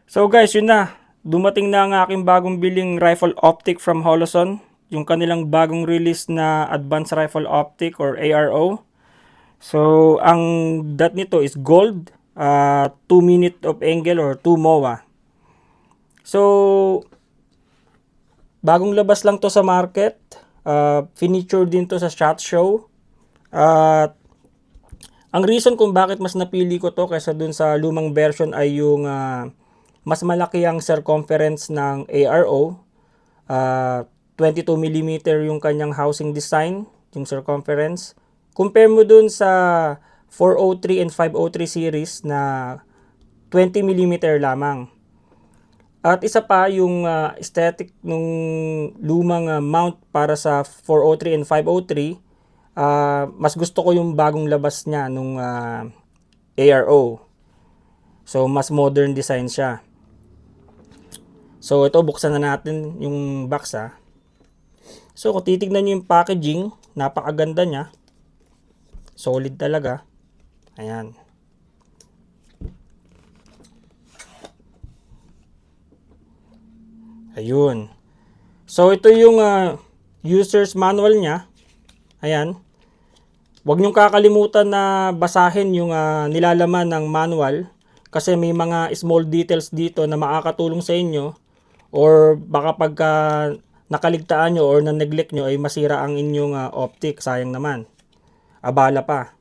So guys, yun na. Dumating na ang aking bagong biling rifle optic from Holosun. Yung kanilang bagong release na Advanced Rifle Optic or ARO. So, ang dot nito is gold. 2 minute of angle or 2 MOA. So, bagong labas lang to sa market. Feature din to sa SHOT Show. At ang reason kung bakit mas napili ko to kaysa dun sa lumang version ay yung mas malaki ang circumference ng ARO. 22mm yung kanyang housing design, yung circumference. Compare mo dun sa 403 and 503 series na 20mm lamang. At isa pa yung aesthetic nung lumang mount para sa 403 and 503. Mas gusto ko yung bagong labas niya nung ARO. So mas modern design siya. So ito, buksan na natin yung box ha. So kung titignan nyo yung packaging, napakaganda niya. Solid talaga. Ayan. Ayun. So ito yung user's manual niya. Ayan. Huwag nyong kakalimutan na basahin yung nilalaman ng manual. Kasi may mga small details dito na makakatulong sa inyo. Or baka pagka nakaligtaan nyo or na-neglect nyo ay masira ang inyong optic. Sayang naman. Abala pa.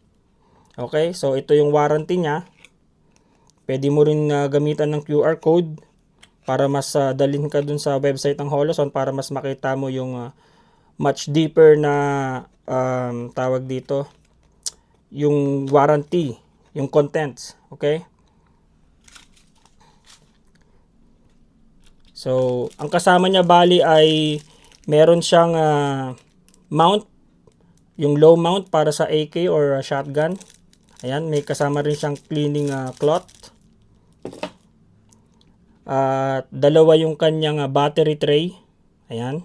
Okay, so ito yung warranty niya. Pwede mo rin gamitan ng QR code para mas dalhin ka dun sa website ng Holosun para mas makita mo yung much deeper na tawag dito. Yung warranty, yung contents. Okay? So, ang kasama niya bali ay meron siyang mount, yung low mount para sa AK or shotgun. Ayan, may kasama rin siyang cleaning cloth. At dalawa yung kanyang battery tray. Ayan.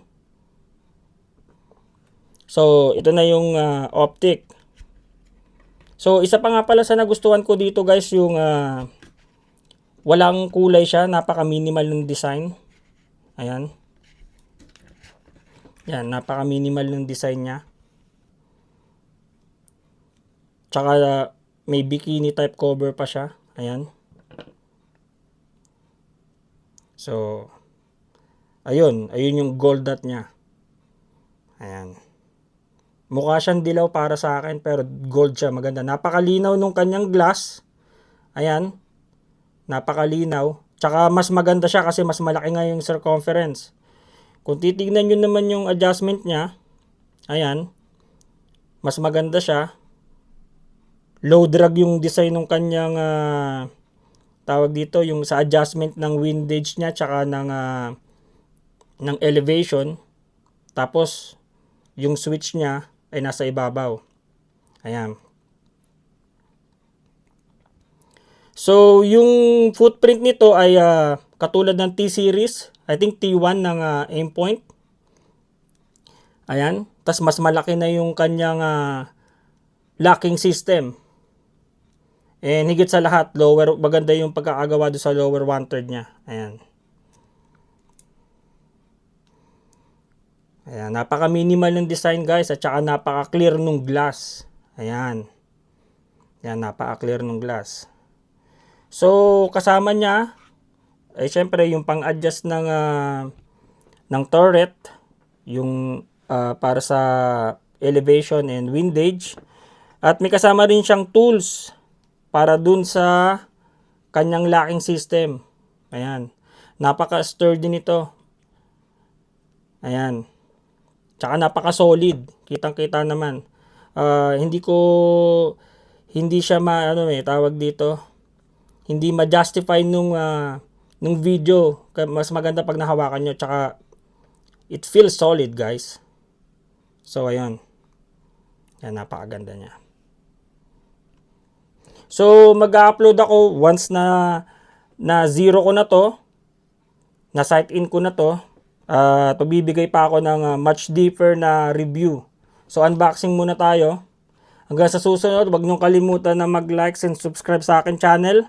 So, ito na yung optic. So, isa pa nga pala sa nagustuhan ko dito guys, yung walang kulay siya, napaka-minimal ng design. Ayan. Yan, napaka-minimal ng design niya. Tsaka may bikini type cover pa siya. Ayan. So, ayun yung gold dot niya. Ayan. Mukha siyang dilaw para sa akin pero gold siya, maganda. Napakalinaw nung kanyang glass. Ayan. Napakalinaw. Tsaka mas maganda siya kasi mas malaki nga yung circumference. Kung titignan nyo naman yung adjustment niya, ayan, mas maganda siya. Low drag yung design ng kanyang tawag dito, yung sa adjustment ng windage niya tsaka ng elevation. Tapos yung switch niya ay nasa ibabaw. Ayan. So yung footprint nito ay katulad ng T-series. I think T1 ng Aimpoint. Ayan. Tas mas malaki na yung kanyang locking system. And higit sa lahat, maganda yung pagkakagawa doon sa lower 1/3 niya. Ayan. Ayan, napaka-minimal ng design guys at saka napaka-clear nung glass. Ayan. Ayan, napaka-clear nung glass. So, kasama niya ay syempre yung pang-adjust ng turret, yung para sa elevation and windage. At may kasama rin siyang tools para dun sa kanyang locking system. Ayan. Napaka-sturdy nito. Ayan. Tsaka napaka-solid. Kitang-kita naman. Hindi siya tawag dito. Hindi ma-justify nung video. Mas maganda pag nahawakan nyo. Tsaka it feels solid guys. So ayun. Yan, napakaganda niya. So, mag-upload ako once na zero ko na to. Na sight in ko na to. Pagbibigay pa ako ng much deeper na review. So, unboxing muna tayo. Hanggang sa susunod, huwag niyong kalimutan na mag-like and subscribe sa akin channel.